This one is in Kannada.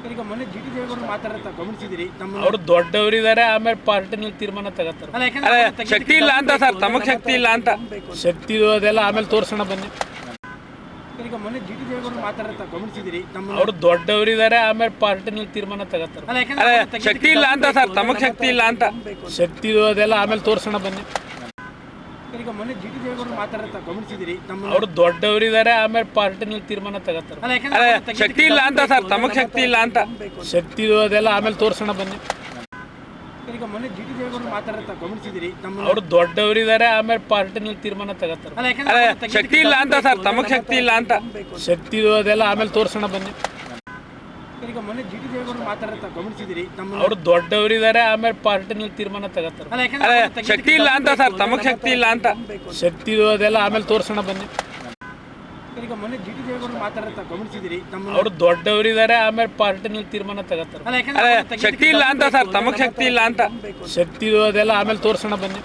ಈಗ ಮೊನ್ನೆ ಜಿ ಟಿ ದೇವೇಗೌಡರು ಮಾತಾಡ್ತಾ ಗಮನಿಸಿದಿರಿ ತಮ್ಮ ಅವರು ದೊಡ್ಡವರಿದ್ದಾರೆ, ಆಮೇಲೆ ಪಾರ್ಟಿನಲ್ಲಿ ತೀರ್ಮಾನ ತಗೋತಾರೆ. ಅಲ್ಲ, ಯಾಕಂದ್ರೆ ಶಕ್ತಿ ಇಲ್ಲ ಅಂತ ಸರ್, ತಮಗ್ ಶಕ್ತಿ ಇಲ್ಲ ಅಂತ. ಶಕ್ತಿ ಅದೆಲ್ಲ ಆಮೇಲೆ ತೋರ್ಸೋಣ ಬನ್ನಿ. ಈಗ ಮೊನ್ನೆ ಜಿ ಟಿ ದೇವೇಗೌಡರು ಮಾತಾಡ್ತಾ ಗಮನಿಸಿದಿರಿ ತಮ್ಮ ಅವರು ದೊಡ್ಡವರಿದ್ದಾರೆ, ಆಮೇಲೆ ಪಾರ್ಟಿನಲ್ಲಿ ತೀರ್ಮಾನ ತಗೋತಾರೆ. ಅಲ್ಲ, ಯಾಕಂದ್ರೆ ಶಕ್ತಿ ಇಲ್ಲ ಅಂತ ಸರ್, ತಮಗ್ ಶಕ್ತಿ ಇಲ್ಲ ಅಂತ. ಶಕ್ತಿ ಅದೆಲ್ಲ ಆಮೇಲೆ ತೋರ್ಸೋಣ ಬನ್ನಿ. ಈಗ ಮೊನ್ನೆ ಜಿ ಟಿ ದೇವೇಗೌಡರು ಮಾತಾಡ್ತಾ ಗಮನಿಸಿದಿರಿ ತಮ್ಮ ಅವರು ದೊಡ್ಡವರಿದ್ದಾರೆ, ಆಮೇಲೆ ಪಾರ್ಟಿನಲ್ಲಿ ತೀರ್ಮಾನ ತಗೋತಾರೆ. ಅಲ್ಲ, ಯಾಕಂದ್ರೆ ಶಕ್ತಿ ಇಲ್ಲ ಅಂತ ಸರ್, ತಮಗ್ ಶಕ್ತಿ ಇಲ್ಲ ಅಂತ. ಶಕ್ತಿ ಅದೆಲ್ಲ ಆಮೇಲೆ ತೋರ್ಸೋಣ ಬನ್ನಿ. ಈಗ ಮೊನ್ನೆ ಜಿ ಟಿ ದೇವೇಗೌಡರು ಮಾತಾಡ್ತಾ ಗಮನಿಸಿದಿರಿ ತಮ್ಮ ಅವರು ದೊಡ್ಡವರಿದ್ದಾರೆ, ಆಮೇಲೆ ಪಾರ್ಟಿನಲ್ಲಿ ತೀರ್ಮಾನ ತಗೋತಾರೆ. ಅಲ್ಲ, ಯಾಕಂದ್ರೆ ಶಕ್ತಿ ಇಲ್ಲ ಅಂತ ಸರ್, ತಮಗ್ ಶಕ್ತಿ ಇಲ್ಲ ಅಂತ. ಶಕ್ತಿ ಅದೆಲ್ಲ ಆಮೇಲೆ ತೋರ್ಸೋಣ ಬನ್ನಿ. ಈಗ ಮೊನ್ನೆ ಜಿ ಟಿ ದೇವೇಗೌಡರು ಮಾತಾಡ್ತಾ ಗಮನಿಸಿದಿರಿ ತಮ್ಮ ಅವರು ದೊಡ್ಡವರಿದ್ದಾರೆ, ಆಮೇಲೆ ಪಾರ್ಟಿನಲ್ಲಿ ತೀರ್ಮಾನ ತಗೋತಾರೆ. ಅಲ್ಲ, ಯಾಕಂದ್ರೆ ಶಕ್ತಿ ಇಲ್ಲ ಅಂತ ಸರ್, ತಮಗ್ ಶಕ್ತಿ ಇಲ್ಲ ಅಂತ. ಶಕ್ತಿ ಅದೆಲ್ಲ ಆಮೇಲೆ ತೋರ್ಸೋಣ ಬನ್ನಿ. ಈಗ ಮೊನ್ನೆ ಜಿ ಟಿ ದೇವೇಗೌಡರು ಮಾತಾಡ್ತಾ ಗಮನಿಸಿದಿರಿ ತಮ್ಮ ಅವರು ದೊಡ್ಡವರಿದ್ದಾರೆ, ಆಮೇಲೆ ಪಾರ್ಟಿನಲ್ಲಿ ತೀರ್ಮಾನ ತಗೋತಾರೆ. ಅಲ್ಲ, ಯಾಕಂದ್ರೆ ಶಕ್ತಿ ಇಲ್ಲ ಅಂತ ಸರ್, ತಮಗ್ ಶಕ್ತಿ ಇಲ್ಲ ಅಂತ. ಶಕ್ತಿ ಅದೆಲ್ಲ ಆಮೇಲೆ ತೋರ್ಸೋಣ ಬನ್ನಿ.